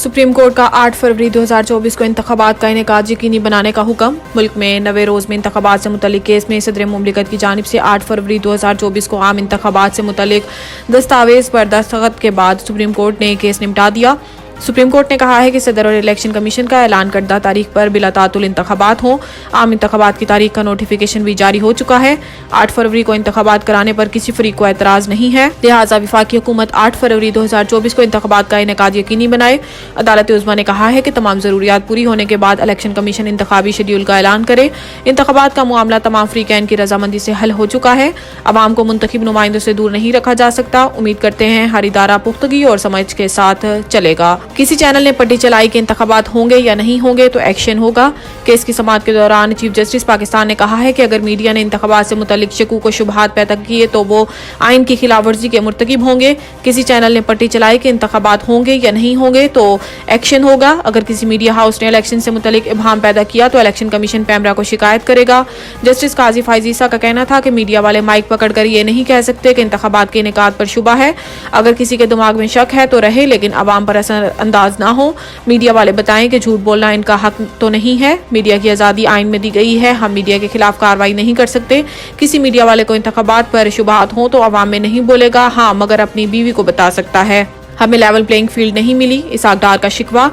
Supreme court का 8 फरवरी 2024 को इंतखाबात का इनेकाद यकीनी बनाने का हुक्म। मुल्क में 90 रोज में इंतखाबात से मुतल्लिक केस में सदर मुमलिकत की जानिब से 8 फरवरी 2024 को आम इंतखाबात से मुतल्लिक दस्तावेज पर दस्तखत के बाद सुप्रीम कोर्ट ने केस निपटा दिया। सुप्रीम कोर्ट ने कहा है कि सदर और इलेक्शन कमीशन का ऐलान करदा तारीख पर बिला तातुल इंतखाबात हों। आम इंतखाबात की तारीख का नोटिफिकेशन भी जारी हो चुका है। 8 फरवरी को इंतखाबात कराने पर किसी फरीक को एतराज नहीं है, लिहाजा वफाकी हुकूमत 8 फरवरी 2024 को इंतखाबात का इनेकाद यकीनी बनाए। अदालत उज़्मा ने कहा है कि तमाम जरूरियात पूरी होने के बाद इलेक्शन कमीशन इंतखाबी शेड्यूल का ऐलान करे। इंतखाबात का मामला तमाम फ्रीकैन की रजामंदी से हल हो चुका है। अवाम को मुंतखब नुमाइंदों से दूर नहीं रखा जा सकता। उम्मीद करते हैं हर इदारा पुख्तगी और समझ के साथ चलेगा। किसी चैनल ने पट्टी चलाई कि इंतखाबात होंगे या नहीं होंगे तो एक्शन होगा। केस की समाअत के दौरान चीफ जस्टिस पाकिस्तान ने कहा है कि अगर मीडिया ने इंतखाबात से मुतल्लिक शकूक व शुबहात पैदा किए तो वो आइन की खिलाफ वर्जी के मुर्तकिब होंगे। किसी चैनल ने पट्टी चलाई कि इंतखाबात होंगे या नहीं होंगे तो एक्शन होगा। अगर किसी मीडिया हाउस ने इलेक्शन से मुतल्लिक इबहाम पैदा किया तो इलेक्शन कमीशन पैमरा को शिकायत करेगा। जस्टिस काजी फाइजीसा का कहना था कि मीडिया वाले माइक पकड़कर ये नहीं कह सकते कि इंतखाबात के इनेकाद पर शुबा है। अगर किसी के दिमाग में शक है तो रहे, लेकिन अवाम पर असर अंदाज ना हो। मीडिया वाले बताएं कि झूठ बोलना इनका हक तो नहीं है। मीडिया की आज़ादी आइन में दी गई है। हम मीडिया के खिलाफ कार्रवाई नहीं कर सकते। किसी मीडिया वाले को इंतखाबात पर शुबहात हो तो अवाम में नहीं बोलेगा, हाँ मगर अपनी बीवी को बता सकता है। हमें लेवल प्लेइंग फील्ड नहीं मिली, इसाक डार का शिकवा।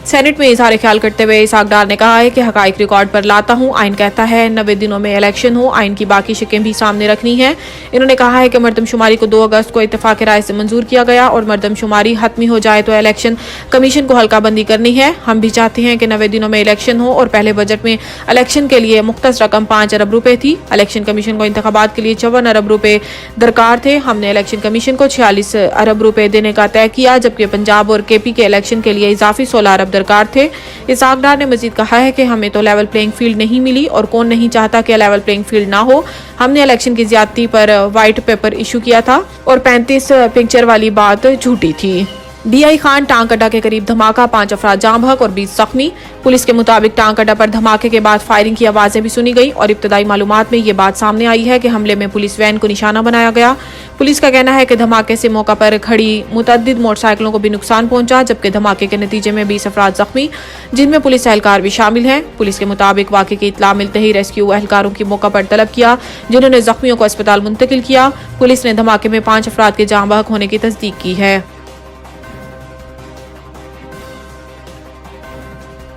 सेनेट में इजहार ख्याल करते हुए इसाक डार ने कहा है कि हकाइक रिकॉर्ड पर लाता हूँ। आइन कहता है 90 दिनों में इलेक्शन हो। आइन की बाकी शिकें भी सामने रखनी है। इन्होंने कहा है कि मरदमशुमारी को 2 अगस्त को इत्तेफाक राय से मंजूर किया गया और मरदमशुमारी हतमी हो जाए तो इलेक्शन कमीशन को हल्काबंदी करनी है। हम भी चाहते हैं कि 90 दिनों में इलेक्शन हो और पहले बजट में इलेक्शन के लिए मुख्तस रकम 5 अरब रुपए थी। इलेक्शन कमीशन को इंतखाबात के लिए 54 अरब रुपए दरकार थे। हमने इलेक्शन कमीशन को 46 अरब रुपए देने का तय किया, जबकि पंजाब और केपी के इलेक्शन के लिए इजाफी 16 अरब दरकार थे। इसाक डार ने मजीद कहा है कि हमें तो लेवल प्लेइंग फील्ड नहीं मिली और कौन नहीं चाहता कि लेवल प्लेइंग फील्ड ना हो। हमने इलेक्शन की ज्यादती पर व्हाइट पेपर इशू किया था और 35 पिक्चर वाली बात झूठी थी। DI खान टांग अड्डा के करीब धमाका, 5 अफराद जाम बहक और 20 जख्मी। पुलिस के मुताबिक टांग अड्डा पर धमाके के बाद फायरिंग की आवाजें भी सुनी गई और इब्तदाई मालूमात में ये बात सामने आई है कि हमले में पुलिस वैन को निशाना बनाया गया। पुलिस का कहना है कि धमाके से मौका पर खड़ी मुतअद्दिद मोटरसाइकिलों को भी नुकसान पहुंचा, जबकि धमाके के नतीजे में 20 अफराद जख्मी, जिनमें पुलिस एहलकार भी शामिल हैं। पुलिस के मुताबिक वाक़े की इत्तला मिलते ही रेस्क्यू एहलकारों की मौका पर तलब किया, जिन्होंने जख्मियों को अस्पताल मुंतकिल किया। पुलिस ने धमाके में 5 अफराद के जाम बहक होने की तस्दीक की है।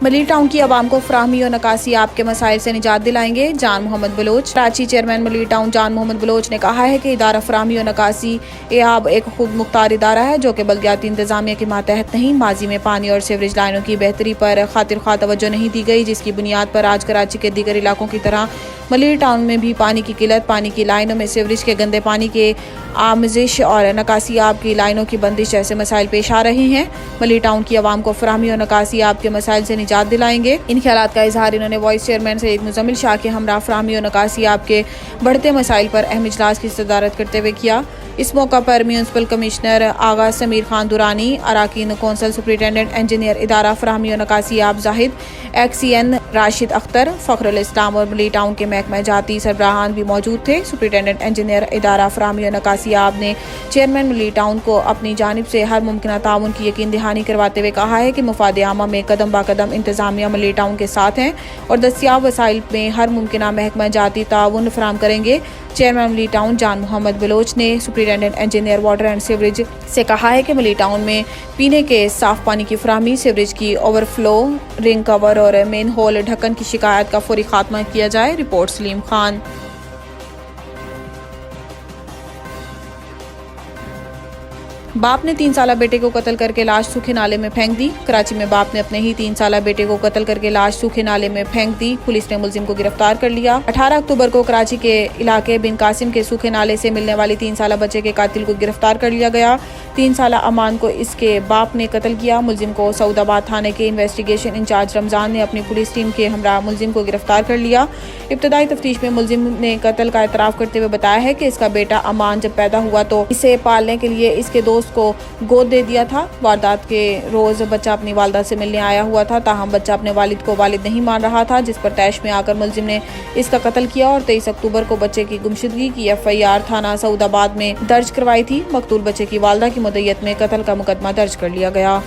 मलिर टाउन की आवाम को फराहमी और नकासी आपके मसाइल से निजात दिलाएंगे, Jan Mohammad Baloch. Karachi chairman Malir town Jan Mohammad Bloch ने कहा है कि इदारा फराहमी और नकासी एआब एक खुद मुख्तार इदारा है जो कि बल्दियाती इंतजामिया के मातहत नहीं। माजी में पानी और सीवरेज लाइनों की बेहतरी पर खातिर ख्वाह तवज्जो नहीं दी गई, जिसकी बुनियाद पर आज कराची के दीगर इलाकों की तरह मलिर टाउन में भी पानी की किल्लत, पानी की लाइनों में सीवरेज के गंदे पानी के आमजिश और नकासी आब की लाइनों की बंदिश जैसे मसाइल पेश आ रहे हैं। मलिर टाउन की आवाम को फराहमी और नकासी आब के मसाइल से निजात दिलाएंगे। इन ख्यालात का इजहार इन्होंने वाइस चेयरमैन सईद मुजम्मिल शाह के हमरा फराहमी और नकासी आब के बढ़ते मसाइल पर अहम इजलास की सदारत करते हुए किया। इस मौका पर म्यूनसिपल कमिश्नर आगा समीर खान दुरानी, अराकीन कौंसल, सुपरिटेंडेंट इंजीनियर इदारा फराहमी और नकासी आब जाहिद, XCN राशिद अख्तर, फ़खरुल इस्लाम और मलिर टाउन के महकमा जाती सरबराहान भी मौजूद थे। सुपरिटेंडेंट इंजीनियर इदारा फराहमी और नकासी आब ने चेयरमैन मलिर टाउन को अपनी जानिब से हर मुमकिन ताउन की यकीन दहानी करवाते हुए कहा है कि मुफाद आमा में कदम ब कदम इंतजामिया मलिर टाउन के साथ हैं और दस्तियाब वसाइल में हर मुमकिन महकमा जाती ताउन फराहम करेंगे। Chairman Malir town Jan Mohammad Bloch ने superintendent engineer water and sewerage से कहा है कि मलिर टाउन में पीने के साफ पानी की फराहमी, सीवरेज की ओवरफ्लो, रिंग कवर और मेन होल ढक्कन की शिकायत का फौरी खात्मा किया जाए। रिपोर्ट सलीम खान। बाप ने 3 साला बेटे को कत्ल करके लाश सूखे नाले में फेंक दी। कराची में बाप ने अपने ही 3 साला बेटे को कत्ल करके लाश सूखे नाले में फेंक दी। पुलिस ने मुलजिम को गिरफ्तार कर लिया। 18 अक्टूबर को कराची के इलाके बिन कासिम के सूखे नाले से मिलने वाली 3 साला बच्चे के कातिल को गिरफ्तार कर लिया गया। 3 साला अमान को इसके बाप ने कत्ल किया। मुलजिम को सऊदाबाद थाने के इन्वेस्टिगेशन इंचार्ज रमजान ने अपनी पुलिस टीम के हमरा मुलजिम को गिरफ्तार कर लिया। इब्तदाई तफ्तीश में मुलजिम ने कत्ल का एतराफ़ करते हुए बताया है कि इसका बेटा अमान जब पैदा हुआ तो इसे पालने के लिए इसके दोस्त को गोद दे दिया था। वारदात के रोज बच्चा अपनी वालिदा से मिलने आया हुआ था, ताहम बच्चा अपने वालिद को वालिद नहीं मान रहा था, जिस पर तैश में आकर मुलजिम ने इसका कत्ल किया और 23 अक्टूबर को बच्चे की गुमशुदगी की FIR थाना सऊदाबाद में दर्ज करवाई थी। मकतूल बच्चे की वालिदा की मुद्दत में कत्ल का मुकदमा दर्ज कर लिया गया।